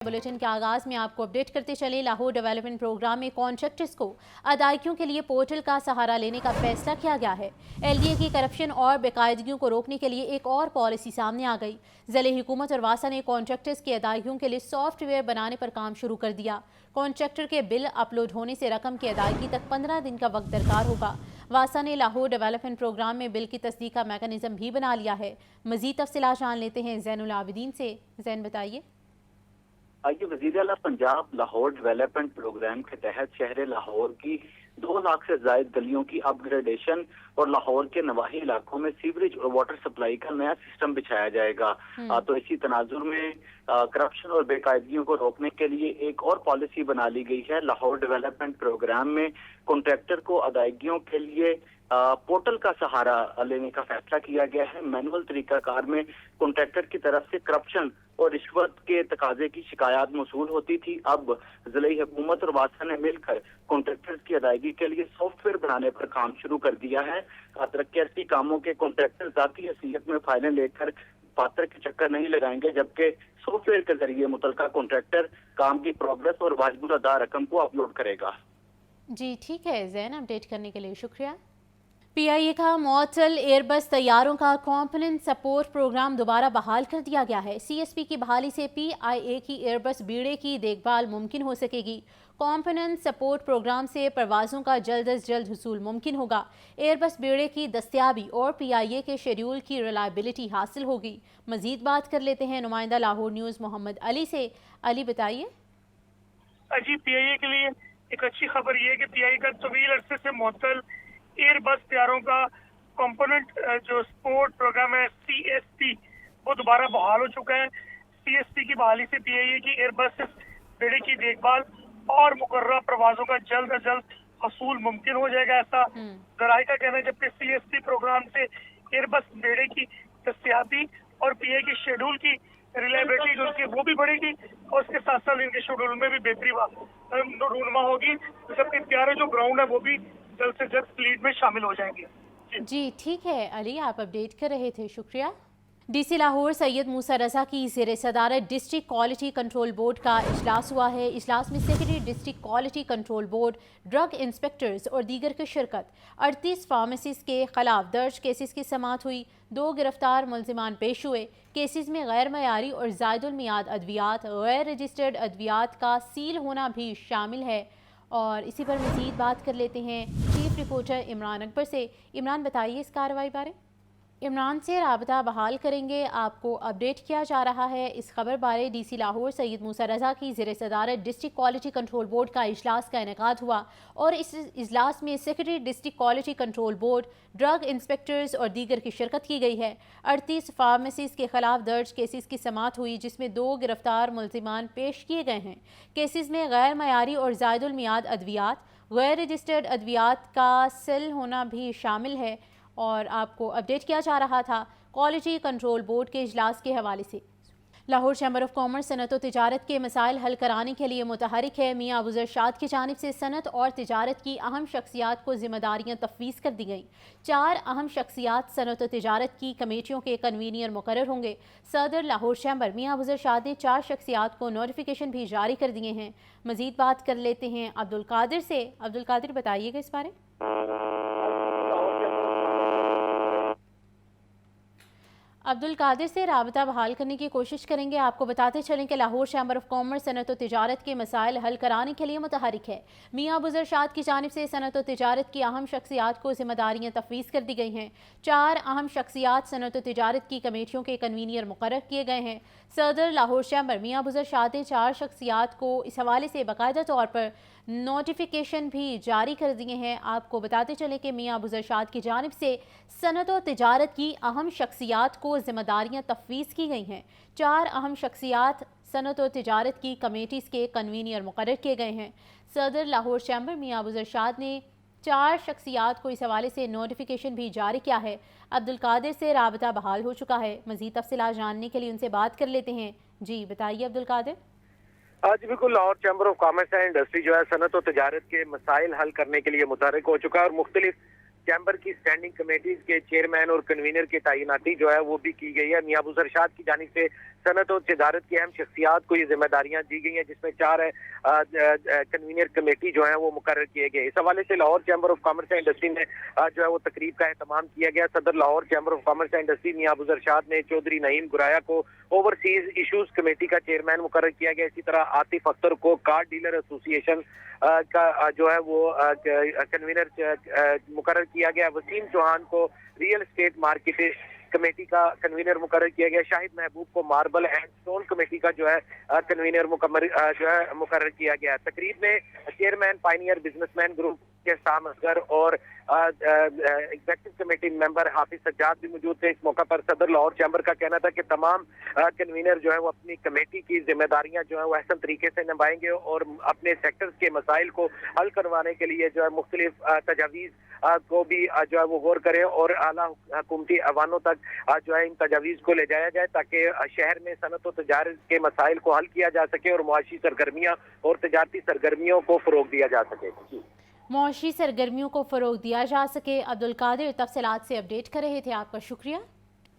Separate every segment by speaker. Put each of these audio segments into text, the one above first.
Speaker 1: Bulletin के आगाज में आपको अपडेट करते चले। लाहौर डेवलपमेंट प्रोग्राम में कॉन्ट्रैक्टर्स को अदायगियों के लिए पोर्टल का सहारा लेने का फैसला किया गया है। एलडीए की करप्शन और बेकायदगियों को रोकने के लिए एक और पॉलिसी सामने आ गई। ज़िले हुकूमत और वासा ने कॉन्ट्रैक्टर्स की अदायगियों के लिए सॉफ्टवेयर बनाने पर काम शुरू कर दिया। कॉन्ट्रैक्टर के बिल अपलोड होने से रकम की अदायगी तक 15 दिन का वक्त दरकार होगा। वासा ने लाहौर डेवलपमेंट प्रोग्राम में बिल की तस्दीक का मैकेनिज्म भी बना लिया है। मजीद तफसीलात जान लेते हैं ज़ैनुल आबिदीन से। ज़ैन बताइए।
Speaker 2: आइए, वज़ीर आला पंजाब लाहौर डेवलपमेंट प्रोग्राम के तहत शहर लाहौर की 2 लाख से ज्यादा गलियों की अपग्रेडेशन और लाहौर के नवाही इलाकों में सीवरेज और वाटर सप्लाई का नया सिस्टम बिछाया जाएगा। तो इसी तनाजुर में करप्शन और बेकायदगियों को रोकने के लिए एक और पॉलिसी बना ली गई है। लाहौर डेवलपमेंट प्रोग्राम में कॉन्ट्रैक्टर को अदायगियों के लिए पोर्टल का सहारा लेने का फैसला किया गया है। मैनुअल तरीकाकार में कॉन्ट्रैक्टर की तरफ से करप्शन और रिश्वत के तकाजे की शिकायत मौसूल होती थी। अब ज़िले हुकूमत और वासा ने मिलकर कॉन्ट्रैक्टर्स की अदायगी के लिए सॉफ्टवेयर बनाने पर काम शुरू कर दिया है। तरक्याती कामों के कॉन्ट्रैक्टर ज़ाती हैसियत में फाइलें लेकर पात्र के चक्कर नहीं लगाएंगे, जबकि सॉफ्टवेयर के जरिए मुतलका कॉन्ट्रैक्टर काम की प्रोग्रेस और वाजिब अदा रकम को अपलोड करेगा।
Speaker 1: जी ठीक है ज़ैन, अपडेट करने के लिए शुक्रिया। पीआईए का मॉडल एयरबस तैयारों का कॉम्पोनेंट सपोर्ट प्रोग्राम दोबारा बहाल कर दिया गया है। सीएसपी की बहाली से पीआईए की एयरबस बीड़े की देखभाल मुमकिन हो सकेगी। कॉम्पोनेंट सपोर्ट प्रोग्राम से परवाज़ों का जल्द अज जल्द हुसूल मुमकिन होगा। एयरबस बीड़े की दस्तियाबी और पीआईए के शेड्यूल की रिलायबिलिटी हासिल होगी। मजीद बात कर लेते हैं नुमाइंदा लाहौर न्यूज़ मोहम्मद अली से। अली बताइए।
Speaker 3: जी, पीआईए के लिए एक अच्छी खबर ये है कि पीआईए का तवील अरसे से मुअत्तल एयरबस तैयारों का कंपोनेंट जो सपोर्ट प्रोग्राम है सीएसपी वो दोबारा बहाल हो चुका है। सीएसपी की बहाली से पीआईए की एयरबस बेड़े की देखभाल और मुकर्रर प्रवाजों का जल्द अज जल्द हसूल मुमकिन हो जाएगा, ऐसा जराये का कहना है। जबकि सीएसपी प्रोग्राम से एयरबस बेड़े की दस्तियाबी और पीआईए की शेड्यूल की रिलायबिलिटी जो उसकी वो भी बढ़ेगी और उसके साथ साथ इनके शेड्यूल में भी बेहतरी रूनमा होगी। जबकि तैयार जो ग्राउंड है वो भी जल्द से जल्द फ्लीट में शामिल हो जाएंगे।
Speaker 1: जी ठीक है अली, आप अपडेट कर रहे थे, शुक्रिया। डीसी लाहौर सैयद मूसा रजा की ज़ेर सदारत डिस्ट्रिक्ट क्वालिटी कंट्रोल बोर्ड का इजलास हुआ है। इजलास में secretary district quality control board, drug inspectors और दीगर की शिरकत। 38 फार्मेसीज के खिलाफ दर्ज केसेस की समाअत हुई। 2 गिरफ्तार मुलजिमान पेश हुए। केसेस में गैर मयारी और ज़ायदुल मियाद अद्वियात, गैर रजिस्टर्ड अद्वियात का सील होना भी शामिल है। और इसी पर मज़ीद बात कर लेते हैं चीफ रिपोर्टर इमरान अकबर से। इमरान बताइए इस कार्रवाई बारे। इमरान से राबता बहाल करेंगे, आपको अपडेट किया जा रहा है। इस खबर बारे डीसी लाहौर सैयद मूसा रजा की ज़ेर सदारत डिस्ट्रिक्ट क्वालिटी कंट्रोल बोर्ड का इजलास का इनेकाद हुआ और इस इजलास में secretary district quality control board, drug inspectors और दीगर की शिरकत की गई है। 38 फार्मेसीज के खिलाफ दर्ज केसेस की समाअत हुई, जिसमें 2 गिरफ्तार मुलजिमान पेश किए गए हैं। केसेस में गैर मयारी और ज़ायदुल मियाद अद्वियात, गैर रजिस्टर्ड अद्वियात का सेल होना भी शामिल है। और आपको अपडेट किया जा रहा था क्वालिटी कंट्रोल बोर्ड के इजलास के हवाले से। लाहौर चैम्बर ऑफ कॉमर्स सनत और तिजारत के मसाइल हल कराने के लिए मुतहरिक है। मियाँ अबू ज़रशाद की जानिब से सनत और तिजारत की अहम शख्सियात को जिम्मेदारियाँ तफवीज़ कर दी गई। 4 अहम शख्सियात सनत और तिजारत की कमेटियों के कन्वीनियर मुकर्रर होंगे। सदर लाहौर चैम्बर मियाँ अबू ज़रशाद ने 4 शख्सियात को नोटिफिकेशन भी जारी कर दिए हैं। मज़ीद बात कर लेते हैं अब्दुल कादिर से। अब्दुल कादिर बताइएगा इस बारे। अब्दुल कादिर से राबता बहाल करने की कोशिश करेंगे। आपको बताते चलें कि लाहौर चैम्बर ऑफ कॉमर्स सनत और तिजारत के मसाइल हल कराने के लिए मुतहरिक है। मियाँ अबू ज़रशाद की जानिब से सनत और तिजारत की अहम शख्सियात को जिम्मेदारियाँ तफवीज़ कर दी गई हैं। 4 अहम शख्सियात सनत और तिजारत की कमेटियों के कन्वीनियर मुकर्रर किए गए हैं। सदर लाहौर चैम्बर मियाँ अबू ज़रशाद ने 4 शख्सियात को इस हवाले से बाकायदा तौर पर नोटिफिकेशन भी जारी कर दिए हैं। आपको बताते चले कि मियाँ अबू ज़रशाद की जानिब से सनत और तिजारत की अहम शख्सियात को जिम्मेदारियाँ तफवीज़ की गई हैं। 4 अहम शख्सियात सनत और तिजारत की कमेटीज़ के कन्वीनियर मुकर्रर किए गए हैं। सदर लाहौर चैम्बर मियाँ अबू ज़रशाद ने 4 शख्सियात को इस हवाले से नोटिफिकेशन भी जारी किया है। अब्दुल कादिर से राबता बहाल हो चुका है। मज़ीद तफसीलात जानने के लिए उनसे बात कर लेते हैं। जी बताइए अब्दुल कादिर।
Speaker 4: आज बिल्कुल Lahore chamber of commerce and industry जो है सनत और तिजारत के मसाइल हल करने के लिए मुतहरिक हो चुका है और मुख्तलिफ चैम्बर की स्टैंडिंग कमेटीज के चेयरमैन और कन्वीनर की तैनाती जो है वो भी की गई है। मियां अबू ज़रशाद की जानिब से صنعت و تجارت کی اہم شخصیات کو یہ ذمہ داریاں دی گئی ہیں، جس میں 4 کنوینر کمیٹی جو ہیں وہ مقرر کیے گئے۔ اس حوالے سے Lahore chamber of commerce and industry میں جو ہے وہ تقریب کا اہتمام کیا گیا۔ صدر Lahore chamber of commerce and industry میاں ابو ذرشاد نے چودھری نعیم گرایا کو اوورسیز ایشوز کمیٹی کا چیئرمین مقرر کیا گیا۔ اسی طرح عاطف اختر کو کار ڈیلر ایسوسی ایشن کا جو ہے وہ کنوینر مقرر کیا گیا۔ وسیم چوہان کو ریئل اسٹیٹ مارکیٹ کمیٹی کا کنوینر مقرر کیا گیا۔ شاہد محبوب کو ماربل اینڈ سٹون کمیٹی کا جو ہے کنوینر مقرر کیا گیا۔ تقریب میں chairman pioneer business man group کے سام اصغر اور ایگزیکٹو کمیٹی ممبر حافظ سجاد بھی موجود تھے۔ اس موقع پر صدر لاہور چیمبر کا کہنا تھا کہ تمام کنوینر جو ہے وہ اپنی کمیٹی کی ذمہ داریاں جو ہے وہ احسن طریقے سے نبھائیں گے اور اپنے سیکٹرز کے مسائل کو حل کروانے کے لیے جو ہے مختلف تجاویز کو بھی جو ہے وہ غور کریں اور اعلیٰ حکومتی ایوانوں تک جو ہے ان تجاویز کو لے جایا جائے تاکہ شہر میں صنعت و تجارت کے مسائل کو حل کیا جا سکے اور معاشی سرگرمیاں اور تجارتی سرگرمیوں کو فروغ دیا جا سکے۔
Speaker 1: معاشی سرگرمیوں کو فروغ دیا جا سکے۔ عبدالقادر تفصیلات سے اپڈیٹ کر رہے تھے، آپ کا شکریہ۔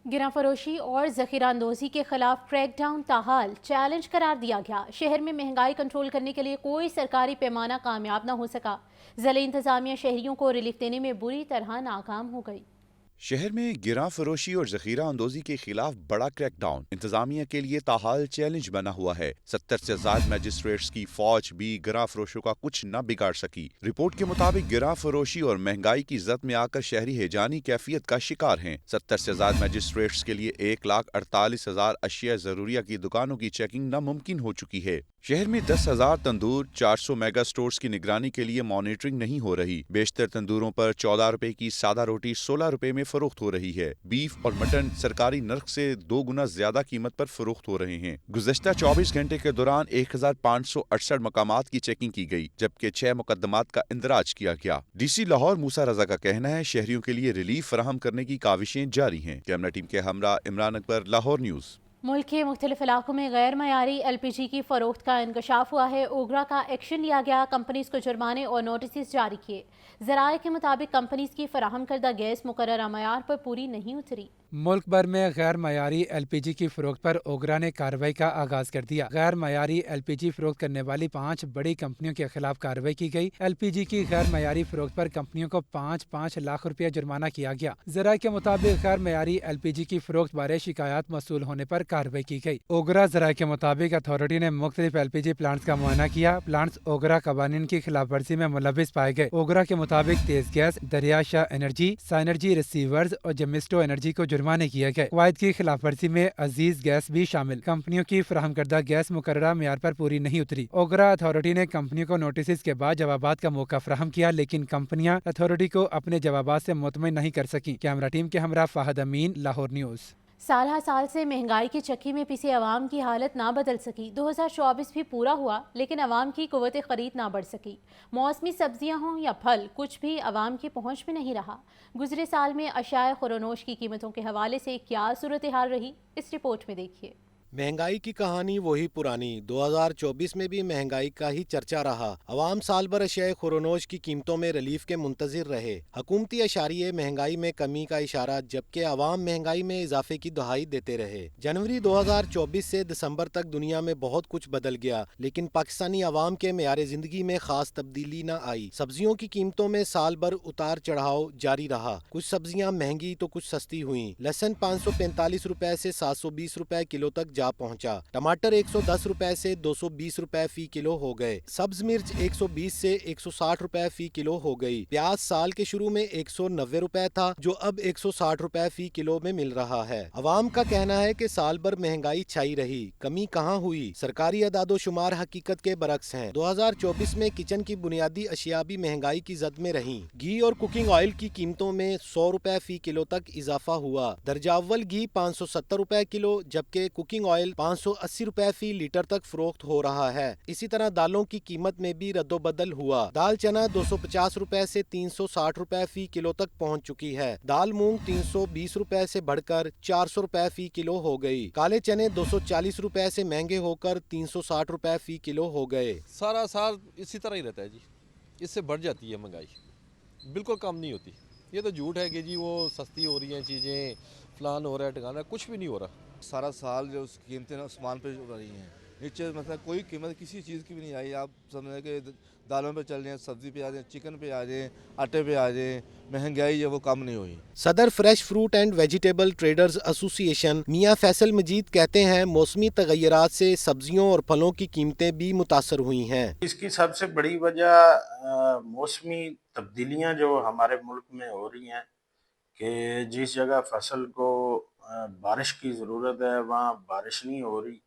Speaker 1: گراں فروشی اور ذخیرہ اندوزی کے خلاف کریک ڈاؤن تاحال چیلنج قرار دیا گیا۔ شہر میں مہنگائی کنٹرول کرنے کے لیے کوئی سرکاری پیمانہ کامیاب نہ ہو سکا۔ ضلعی انتظامیہ شہریوں کو ریلیف دینے میں بری طرح ناکام ہو گئی۔
Speaker 5: شہر میں گراں فروشی اور ذخیرہ اندوزی کے خلاف بڑا کریک ڈاؤن انتظامیہ کے لیے تاحال چیلنج بنا ہوا ہے۔ 70 سے زائد میجسٹریٹس کی فوج بھی گراں فروشوں کا کچھ نہ بگاڑ سکی۔ رپورٹ کے مطابق گراں فروشی اور مہنگائی کی زد میں آ کر شہری ہیجانی کیفیت کا شکار ہیں۔ 70 سے زائد میجسٹریٹس کے لیے 1,48,000 اشیاء ضروریہ کی دکانوں کی چیکنگ ناممکن ہو چکی ہے۔ شہر میں 10,000 تندور، 400 میگا سٹورز کی نگرانی کے لیے مانیٹرنگ نہیں ہو رہی۔ بیشتر تندوروں پر 14 روپے کی سادہ روٹی 16 روپے میں فروخت ہو رہی ہے۔ بیف اور مٹن سرکاری نرخ سے 2 گنا زیادہ قیمت پر فروخت ہو رہے ہیں۔ گزشتہ 24 گھنٹے کے دوران 1,568 مقامات کی چیکنگ کی گئی، جبکہ 6 مقدمات کا اندراج کیا گیا۔ ڈی سی لاہور موسیٰ رضا کا کہنا ہے شہریوں کے لیے ریلیف فراہم کرنے کی کاوشیں جاری ہیں۔ کیمرہ ٹیم کے ہمراہ عمران اکبر، لاہور نیوز۔
Speaker 1: ملک کے مختلف علاقوں میں غیر معیاری ایل پی جی کی فروخت کا انکشاف ہوا ہے۔ اوگرا کا ایکشن لیا گیا، کمپنیز کو جرمانے اور نوٹسز جاری کیے۔ ذرائع کے مطابق کمپنیز کی فراہم کردہ گیس مقررہ معیار پر پوری نہیں اتری۔
Speaker 6: ملک بھر میں غیر معیاری ایل پی جی کی فروخت پر اوگرا نے کارروائی کا آغاز کر دیا۔ غیر معیاری ایل پی جی فروخت کرنے والی 5 بڑی کمپنیوں کے خلاف کارروائی کی گئی۔ ایل پی جی کی غیر معیاری فروخت پر کمپنیوں کو 5 لاکھ روپیہ جرمانہ کیا گیا۔ ذرائع کے مطابق غیر معیاری ایل پی جی کی فروخت بارے شکایات موصول ہونے پر کارروائی کی گئی۔ اوگرا ذرائع کے مطابق اتھارٹی نے مختلف ایل پی جی پلانٹس کا معائنہ کیا۔ پلانٹس اوگرا قوانین کی خلاف ورزی میں ملوث پائے گئے۔ اوگرا کے مطابق تیز گیس، دریا شاہ انرجی، سائنرجی ریسیورز اور جمسٹو انرجی کو جرمانے کیے گئے۔ قواعد کی خلاف ورزی میں عزیز گیس بھی شامل۔ کمپنیوں کی فراہم کردہ گیس مقررہ معیار پر پوری نہیں اتری۔ اوگرا اتھارٹی نے کمپنیوں کو نوٹسز کے بعد جوابات کا موقع فراہم کیا، لیکن کمپنیاں اتھارٹی کو اپنے جوابات سے مطمئن نہیں کر سکیں۔ کیمرہ ٹیم کے ہمراہ فہد امین، لاہور نیوز۔
Speaker 1: سال ہر سال سے مہنگائی کی چکی میں پسے عوام کی حالت نہ بدل سکی۔ 2024 بھی پورا ہوا لیکن عوام کی قوت خرید نہ بڑھ سکی۔ موسمی سبزیاں ہوں یا پھل، کچھ بھی عوام کی پہنچ میں نہیں رہا۔ گزرے سال میں اشیاء خورونوش کی قیمتوں کے حوالے سے کیا صورتحال رہی، اس رپورٹ میں دیکھیے۔
Speaker 7: مہنگائی کی کہانی وہی پرانی۔ 2024 میں بھی مہنگائی کا ہی چرچا رہا۔ عوام سال بھر اشیاء خورونوش کی قیمتوں میں ریلیف کے منتظر رہے۔ حکومتی اشاریے مہنگائی میں کمی کا اشارہ، جبکہ عوام مہنگائی میں اضافے کی دہائی دیتے رہے۔ جنوری 2024 سے دسمبر تک دنیا میں بہت کچھ بدل گیا، لیکن پاکستانی عوام کے معیار زندگی میں خاص تبدیلی نہ آئی۔ سبزیوں کی قیمتوں میں سال بھر اتار چڑھاؤ جاری رہا۔ کچھ سبزیاں مہنگی تو کچھ سستی ہوئیں۔ لہسن 545 روپے سے 720 روپے کلو تک جا پہنچا۔ ٹماٹر 110 روپے سے 220 روپے فی کلو ہو گئے۔ سبز مرچ 120 سے 160 روپے فی کلو ہو گئی۔ پیاز سال کے شروع میں 190 روپے تھا، جو اب 160 روپے فی کلو میں مل رہا ہے۔ عوام کا کہنا ہے کہ سال بھر مہنگائی چھائی رہی، کمی کہاں ہوئی۔ سرکاری اعداد و شمار حقیقت کے برعکس ہیں۔ 2024 میں کچن کی بنیادی اشیاء بھی مہنگائی کی زد میں رہیں۔ گھی اور کوکنگ آئل کی قیمتوں میں 100 روپے فی کلو تک اضافہ ہوا۔ درجہ اول گھی 570 روپے کلو، جبکہ کوکنگ آئل 580 روپے فی لیٹر تک فروخت ہو رہا ہے۔ اسی طرح دالوں کی قیمت میں بھی رد و بدل ہوا۔ دال چنا 250 روپے سے 360 روپے فی کلو تک پہنچ چکی ہے۔ دال مونگ 320 روپے سے بڑھ کر 400 روپے فی کلو ہو گئی۔ کالے چنے 240 روپے سے مہنگے ہو کر 360 روپے فی کلو ہو گئے۔
Speaker 8: سارا سال اسی طرح ہی رہتا ہے جی، اس سے بڑھ جاتی ہے مہنگائی، بالکل کم نہیں ہوتی۔ یہ تو جھوٹ ہے کہ جی وہ سستی ہو رہی ہیں چیزیں، فلان ہو رہا ہے ٹھکانا، کچھ بھی نہیں ہو رہا۔
Speaker 9: सारा साल जो कीमतें ना आसमान पे उड़ रही हैं, नीचे मतलब कोई कीमत किसी चीज़ की भी नहीं आई। आप समझ के दालों पे चल जाएं, सब्ज़ी पे आ जाएं, चिकन पे आ जाएं, आटे पे आ जाएं, महंगाई है वो कम नहीं हुई।
Speaker 7: Saddar fresh fruit and vegetable traders association Mian Faisal Majeed कहते हैं मौसमी तगय्युरात से सब्जियों और फलों की कीमतें भी मुतासर हुई हैं।
Speaker 10: इसकी सबसे बड़ी वजह मौसमी तब्दीलियां जो हमारे मुल्क में हो रही हैं कि जिस जगह फसल को बारिश की ज़रूरत है वहाँ बारिश नहीं हो रही,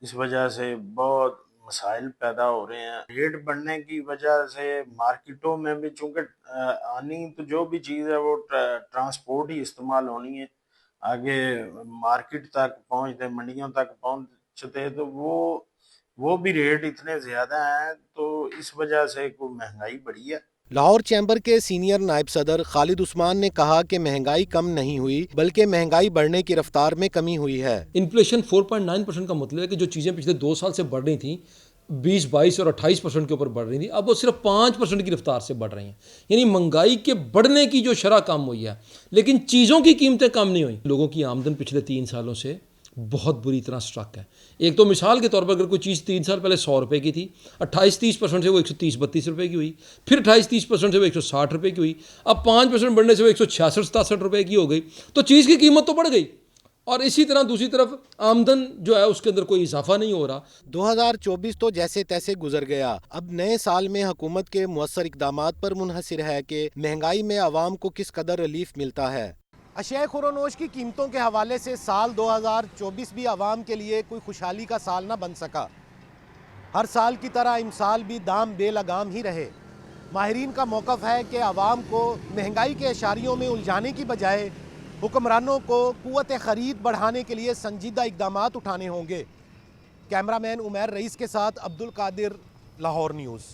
Speaker 10: इस वजह से बहुत मसाइल पैदा हो रहे हैं। रेट बढ़ने की वजह से मार्केटों में भी चूँकि आनी तो जो भी चीज़ है वो ट्रांसपोर्ट ही इस्तेमाल होनी है, आगे मार्केट तक पहुँचते मंडियों तक पहुँचते तो वो भी रेट इतने ज़्यादा हैं, तो इस वजह से कोई महंगाई बढ़ी है।
Speaker 7: लाहौर चैम्बर के सीनियर नायब सदर खालिद उस्मान ने कहा कि महंगाई कम नहीं हुई बल्कि महंगाई बढ़ने की रफ्तार में कमी हुई है।
Speaker 11: इन्फ्लेशन 4.9% का मतलब है कि जो चीज़ें पिछले 2 साल से बढ़ रही थी 20, 22 और 28% के ऊपर बढ़ रही थी, अब वो सिर्फ 5% की रफ्तार से बढ़ रही हैं। यानी महंगाई के बढ़ने की जो शरह कम हुई है, लेकिन चीज़ों की कीमतें कम नहीं हुई। लोगों की आमदन पिछले 3 सालों से बहुत बुरी तरह स्ट्रक है। एक तो मिसाल के तौर पर अगर कोई चीज़ 3 साल पहले 100 रुपये की थी, 28-30% से वो 130-32 रुपये की हुई, फिर 28-30% से वो 160 रुपये की हुई, अब 5% बढ़ने से वो 166-67 रुपये की हो गई। तो चीज़ की कीमत तो बढ़ गई, और इसी तरह दूसरी तरफ आमदन जो है उसके अंदर कोई इजाफा नहीं हो रहा।
Speaker 7: 2024 तो जैसे तैसे गुजर गया। अब नए साल में हुकूमत के मुअस्सर इक़दामात पर मुनहसिर है कि महंगाई में आवाम को किस कदर रिलीफ मिलता है। अशिया खुरोनोश की कीमतों के हवाले से साल 2024 भी आवाम के लिए कोई खुशहाली का साल न बन सका। हर साल की तरह इमसाल भी दाम बेलगाम ही रहे। माहिरीन का मौक़िफ़ है कि आवाम को महंगाई के इशारियों में उलझाने की बजाय हुक्मरानों को क़ुव्वत ख़रीद बढ़ाने के लिए संजीदा इक़दामात उठाने होंगे। कैमरामैन उमैर रईस के साथ अब्दुल कादिर, लाहौर न्यूज़।